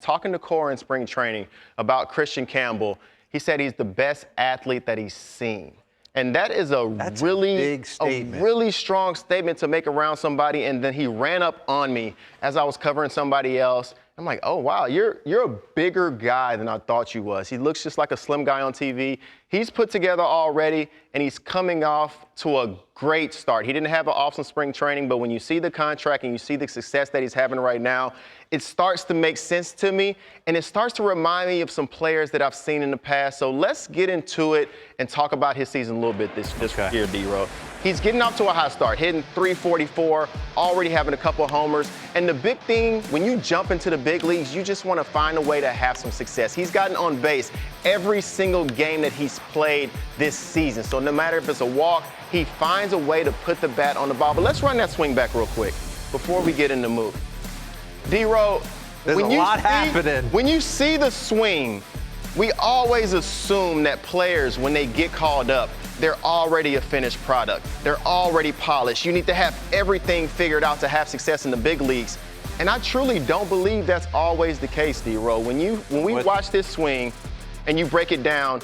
Talking to Cora in spring training about Kristian Campbell, he said he's the best athlete that he's seen. And that's a really strong statement to make around somebody. And then he ran up on me as I was covering somebody else. I'm like, oh, wow, you're a bigger guy than I thought you was. He looks just like a slim guy on TV. He's put together already, and he's coming off to a great start. He didn't have an awesome spring training, but when you see the contract and you see the success that he's having right now, it starts to make sense to me, and it starts to remind me of some players that I've seen in the past. So let's get into it and talk about his season a little bit this year, D-Ro. He's getting off to a hot start, hitting .344, already having a couple of homers. And the big thing, when you jump into the big leagues, you just want to find a way to have some success. He's gotten on base every single game that he's played this season. So no matter if it's a walk, he finds a way to put the bat on the ball. But let's run that swing back real quick before we get in the move. D-Ro, there's a lot happening. When you see the swing, we always assume that players, when they get called up, they're already a finished product. They're already polished. You need to have everything figured out to have success in the big leagues. And I truly don't believe that's always the case, D-Ro. When we watch this swing and you break it down,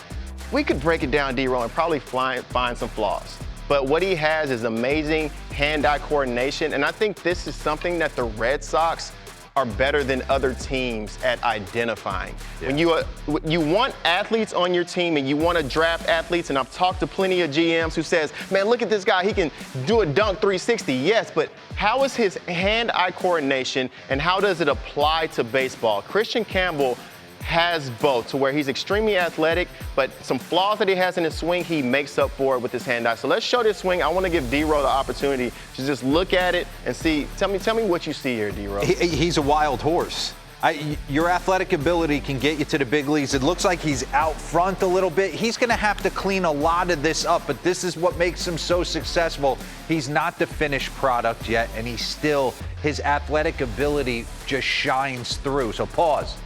we could break it down, D-Ro, and probably find some flaws. But what he has is amazing hand-eye coordination, and I think this is something that the Red Sox are better than other teams at identifying. Yeah. When you want athletes on your team and you want to draft athletes, and I've talked to plenty of GMs who says, man, look at this guy, he can do a dunk 360. Yes, but how is his hand-eye coordination and how does it apply to baseball? Kristian Campbell has both, to where he's extremely athletic, but some flaws that he has in his swing, he makes up for it with his hand-eye. So let's show this swing. I want to give D-Ro the opportunity to just look at it and see. Tell me what you see here, D-Ro. He's a wild horse. Your athletic ability can get you to the big leagues. It looks like he's out front a little bit. He's going to have to clean a lot of this up, but this is what makes him so successful. He's not the finished product yet, and his athletic ability just shines through. So pause.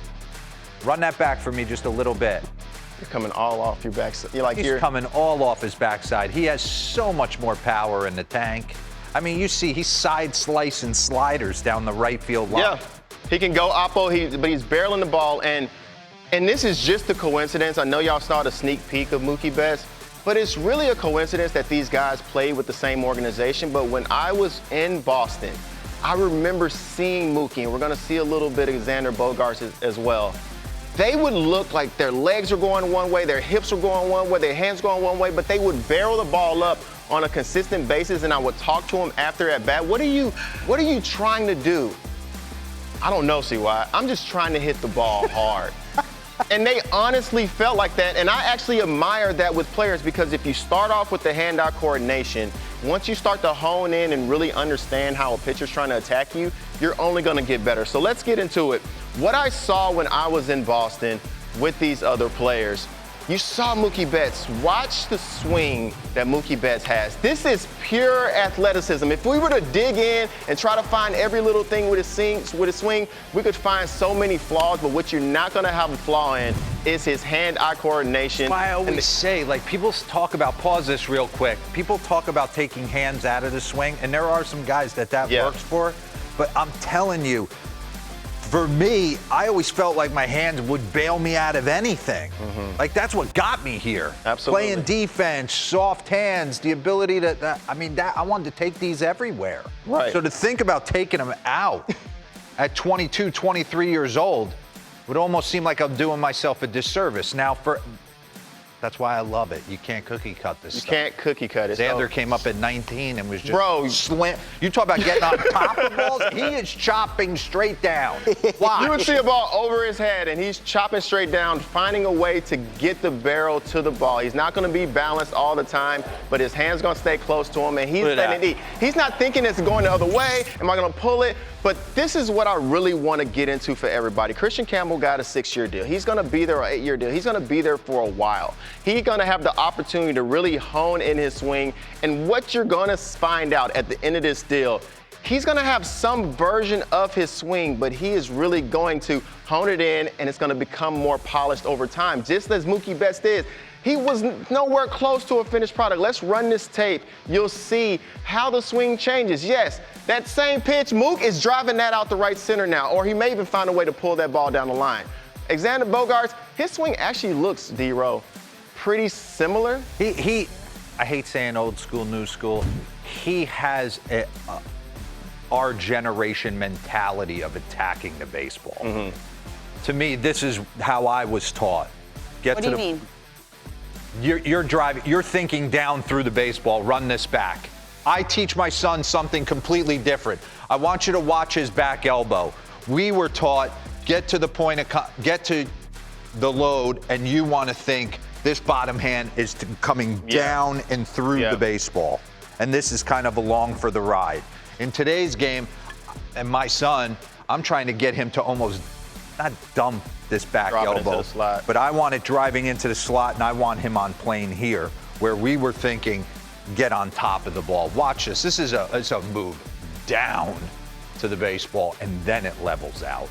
Run that back for me just a little bit. You're coming all off your backside. He's coming all off his backside. He has so much more power in the tank. I mean, you see, he's side slicing sliders down the right field line. Yeah, he can go oppo, but he's barreling the ball. And this is just a coincidence. I know y'all saw the sneak peek of Mookie Betts, but it's really a coincidence that these guys played with the same organization. But when I was in Boston, I remember seeing Mookie, and we're going to see a little bit of Xander Bogaerts as well. They would look like their legs are going one way, their hips are going one way, their hands going one way, but they would barrel the ball up on a consistent basis, and I would talk to them after at bat. What are you trying to do? I don't know, CY. I'm just trying to hit the ball hard. And they honestly felt like that, and I actually admire that with players, because if you start off with the hand-eye coordination, once you start to hone in and really understand how a pitcher's trying to attack you, you're only going to get better. So let's get into it. What I saw when I was in Boston with these other players, you saw Mookie Betts. Watch the swing that Mookie Betts has. This is pure athleticism. If we were to dig in and try to find every little thing with his swing, we could find so many flaws, but what you're not going to have a flaw in is his hand-eye coordination. That's why I always say, people talk about, pause this real quick, people talk about taking hands out of the swing, and there are some guys that works for, but I'm telling you, for me, I always felt like my hands would bail me out of anything. Mm-hmm. Like, that's what got me here. Absolutely. Playing defense, soft hands, the ability to, I wanted to take these everywhere. Right. So to think about taking them out at 22, 23 years old would almost seem like I'm doing myself a disservice. Now, that's why I love it. You can't cookie cut this stuff. You can't cookie cut it. Xander came up at 19 and was just slam. You talk about getting on top of balls. He is chopping straight down. Watch. You would see a ball over his head, and he's chopping straight down, finding a way to get the barrel to the ball. He's not going to be balanced all the time, but his hand's going to stay close to him, and he's letting it eat. He's not thinking it's going the other way. Am I going to pull it? But this is what I really want to get into for everybody. Kristian Campbell got a 6-year deal. He's going to be there, an 8-year deal. He's going to be there for a while. He's going to have the opportunity to really hone in his swing. And what you're going to find out at the end of this deal, he's going to have some version of his swing, but he is really going to hone it in, and it's going to become more polished over time, just as Mookie Betts did. He was nowhere close to a finished product. Let's run this tape. You'll see how the swing changes. Yes, That same pitch, Mook is driving that out the right center now, or he may even find a way to pull that ball down the line. Xander Bogaerts, his swing actually looks, D-Row, pretty similar. I hate saying old school, new school. He has our generation mentality of attacking the baseball. Mm-hmm. To me, this is how I was taught. What do you mean? You're driving, you're thinking down through the baseball, run this back. I teach my son something completely different. I want you to watch his back elbow. We were taught, get to the point of, get to the load, and you want to think this bottom hand is coming down and through the baseball. And this is kind of along for the ride. In today's game, and my son, I'm trying to get him to almost not dump this back elbow, but I want it driving into the slot, and I want him on plane here, where we were thinking, get on top of the ball. Watch this. This is a move down to the baseball, and then it levels out.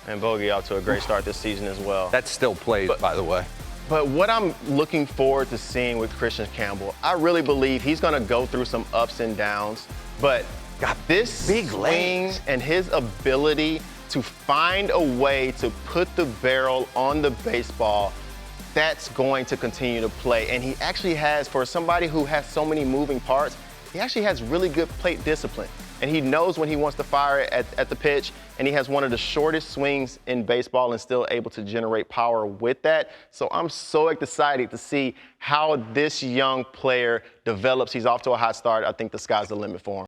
And Bogey out to a great start this season as well. That still plays, by the way. But what I'm looking forward to seeing with Kristian Campbell, I really believe he's going to go through some ups and downs, but this big swing and his ability to find a way to put the barrel on the baseball, that's going to continue to play. And he actually has, for somebody who has so many moving parts, he actually has really good plate discipline. And he knows when he wants to fire at the pitch, and he has one of the shortest swings in baseball and still able to generate power with that. So I'm so excited to see how this young player develops. He's off to a hot start. I think the sky's the limit for him.